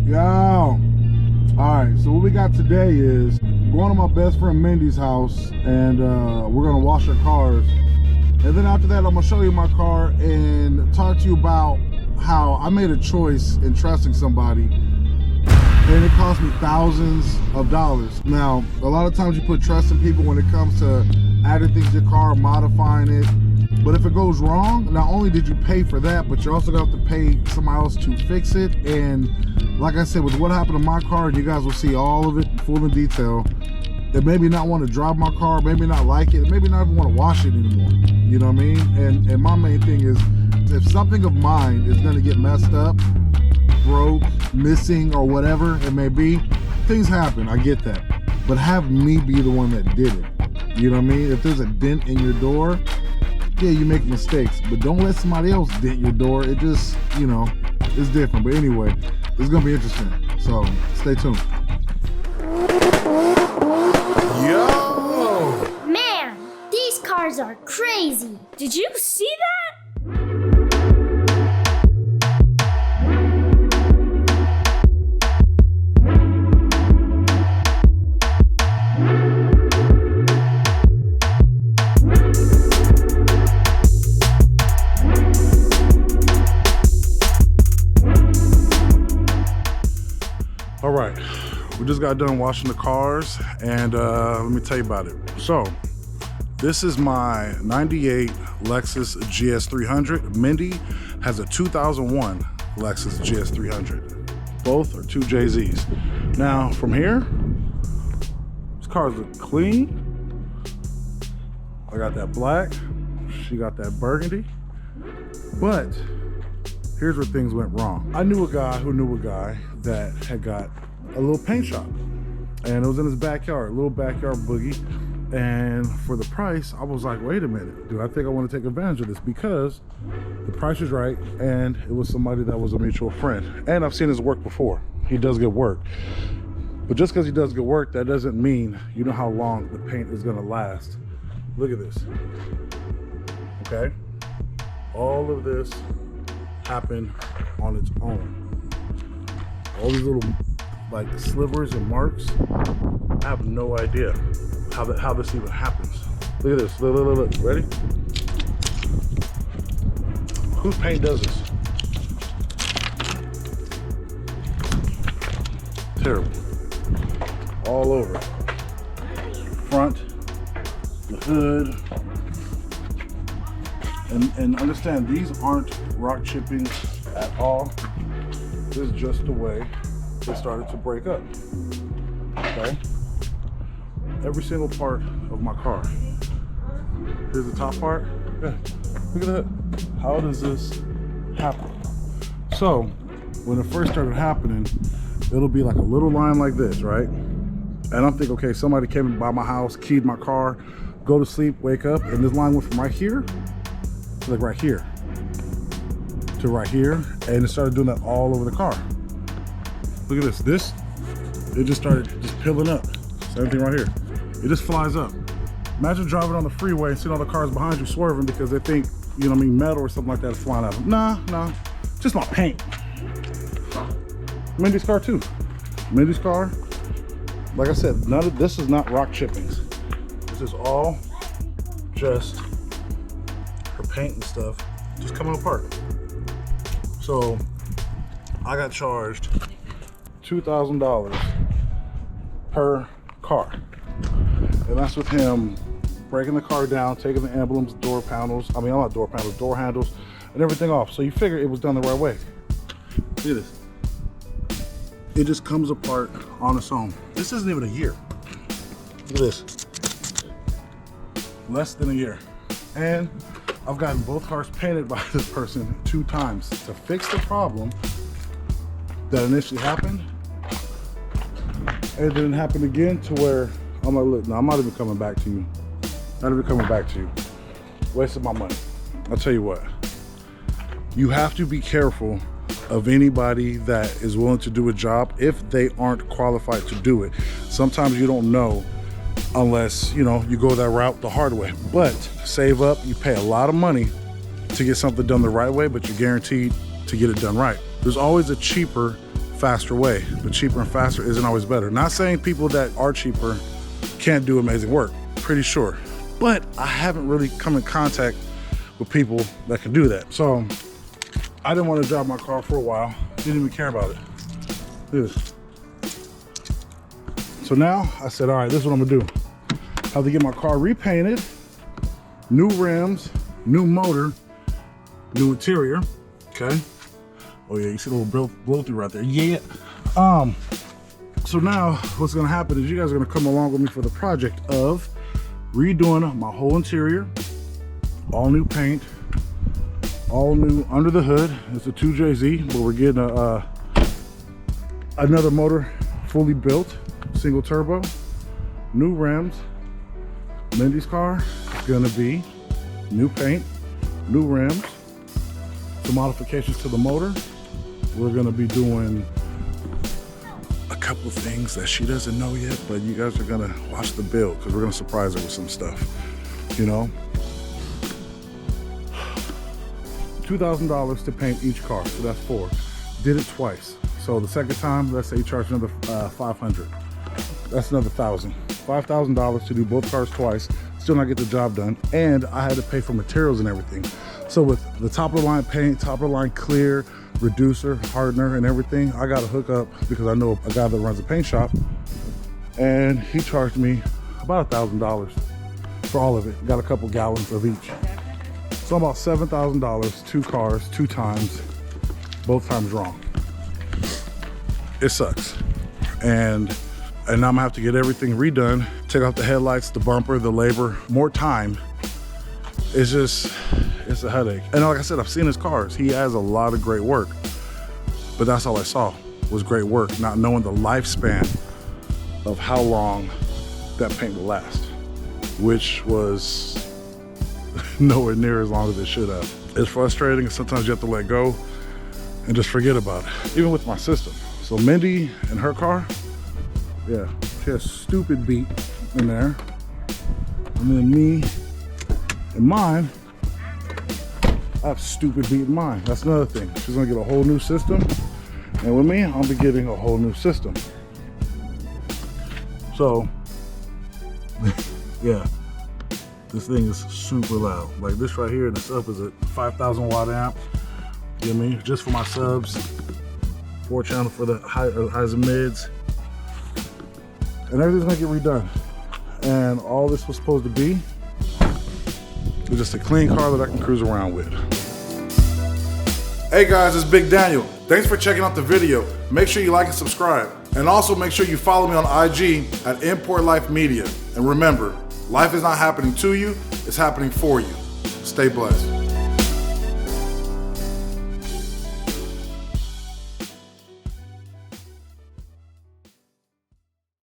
Yo. All right, so what we got today is going to my best friend Mindy's house, and we're gonna wash our cars. And then after that, I'm gonna show you my car and talk to you about how I made a choice in trusting somebody, and it cost me thousands of dollars. Now, a lot of times you put trust in people when it comes to adding things to your car, modifying it. But if it goes wrong, not only did you pay for that, but you're also gonna have to pay somebody else to fix it. And like I said, with what happened to my car, and you guys will see all of it full in detail, that maybe not want to drive my car, maybe not like it, maybe not even want to wash it anymore. You know what I mean? And my main thing is, if something of mine is gonna get messed up, broke, missing, or whatever it may be, things happen, I get that. But have me be the one that did it. You know what I mean? If there's a dent in your door, yeah, you make mistakes, but don't let somebody else dent your door. It just, you know, it's different. But anyway, it's gonna be interesting. So stay tuned. Yo! Man, these cars are crazy. Did you see that? All right, we just got done washing the cars, and let me tell you about it. So this is my 98 Lexus GS300. Mindy has a 2001 Lexus GS300. Both are 2JZs. Now from here, these cars look clean. I got that black, she got that burgundy. But here's where things went wrong. I knew a guy who knew a guy that had got a little paint shop, and it was in his backyard, a little backyard boogie. And for the price, I was like, wait a minute, dude, I think I want to take advantage of this, because the price was right, and it was somebody that was a mutual friend. And I've seen his work before. He does good work. But just because he does good work, that doesn't mean you know how long the paint is gonna last. Look at this, okay? All of this happened on its own. All these little like slivers and marks, I have no idea how this even happens. Look at this, look, ready? Whose paint does this? Terrible. All over. Front, the hood. And understand, these aren't rock chippings at all. This is just the way they started to break up, okay? Every single part of my car. Here's the top part. Yeah. Look at that. How does this happen? So, when it first started happening, it'll be like a little line like this, right? And I'm thinking, okay, somebody came by my house, keyed my car, go to sleep, wake up, and this line went from right here to like right here to right here, and it started doing that all over the car. Look at this, it just started just peeling up. Same thing right here. It just flies up. Imagine driving on the freeway and seeing all the cars behind you swerving because they think, you know what I mean, metal or something like that is flying out. Nah, just my paint. Mindy's car too. Mindy's car, like I said, none of this is not rock chippings. This is all just her paint and stuff just coming apart. So I got charged $2,000 per car, and that's with him breaking the car down, taking the emblems, door handles, door handles, and everything off. So you figure it was done the right way. Look at this. It just comes apart on its own. This isn't even a year. Look at this. Less than a year. And I've gotten both cars painted by this person 2 times to fix the problem that initially happened. And it didn't happen again, to where I'm like, look, no, I'm not even coming back to you. Not even coming back to you. Wasted my money. I'll tell you what. You have to be careful of anybody that is willing to do a job if they aren't qualified to do it. Sometimes you don't know unless, you know, you go that route the hard way. But save up, you pay a lot of money to get something done the right way, but you're guaranteed to get it done right. There's always a cheaper faster way, but cheaper and faster isn't always better. Not saying people that are cheaper can't do amazing work, pretty sure. But I haven't really come in contact with people that can do that. So I didn't want to drive my car for a while. Didn't even care about it. Look at this. So now I said, all right, this is what I'm gonna do. I have to get my car repainted, new rims, new motor, new interior, okay? Oh yeah, you see the little blow through right there, yeah. So now what's gonna happen is you guys are gonna come along with me for the project of redoing my whole interior, all new paint, all new under the hood. It's a 2JZ, but we're getting another motor fully built, single turbo, new rims. Mindy's car is gonna be new paint, new rims, some modifications to the motor. We're gonna be doing a couple things that she doesn't know yet, but you guys are gonna watch the build because we're gonna surprise her with some stuff, you know? $2,000 to paint each car, so that's 4. Did it twice. So the second time, let's say you charge another 500. That's another 1,000. $5,000 to do both cars twice, still not get the job done. And I had to pay for materials and everything. So with the top of the line paint, top of the line clear, reducer, hardener, and everything, I got to hook up because I know a guy that runs a paint shop, and he charged me about $1,000 for all of it. Got a couple gallons of each. So about $7,000, 2 cars, 2 times, both times wrong. It sucks. And I'm gonna have to get everything redone, take out the headlights, the bumper, the labor, more time. It's a headache. And like I said, I've seen his cars. He has a lot of great work, but that's all I saw was great work, not knowing the lifespan of how long that paint will last, which was nowhere near as long as it should have. It's frustrating, and sometimes you have to let go and just forget about it, even with my system. So Mindy and her car, yeah, she has stupid beat in there. And then me and mine, I have stupid beat in mine. That's another thing. She's gonna get a whole new system. And with me, I'll be getting a whole new system. So, yeah, this thing is super loud. Like this right here, this up is a 5,000 watt amp. You know what I mean? Just for my subs. 4 channel for the highs and mids. And everything's gonna get redone. And all this was supposed to be is just a clean car that I can cruise around with. Hey guys, it's Big Daniel. Thanks for checking out the video. Make sure you like and subscribe. And also make sure you follow me on IG at Import Life Media. And remember, life is not happening to you, it's happening for you. Stay blessed.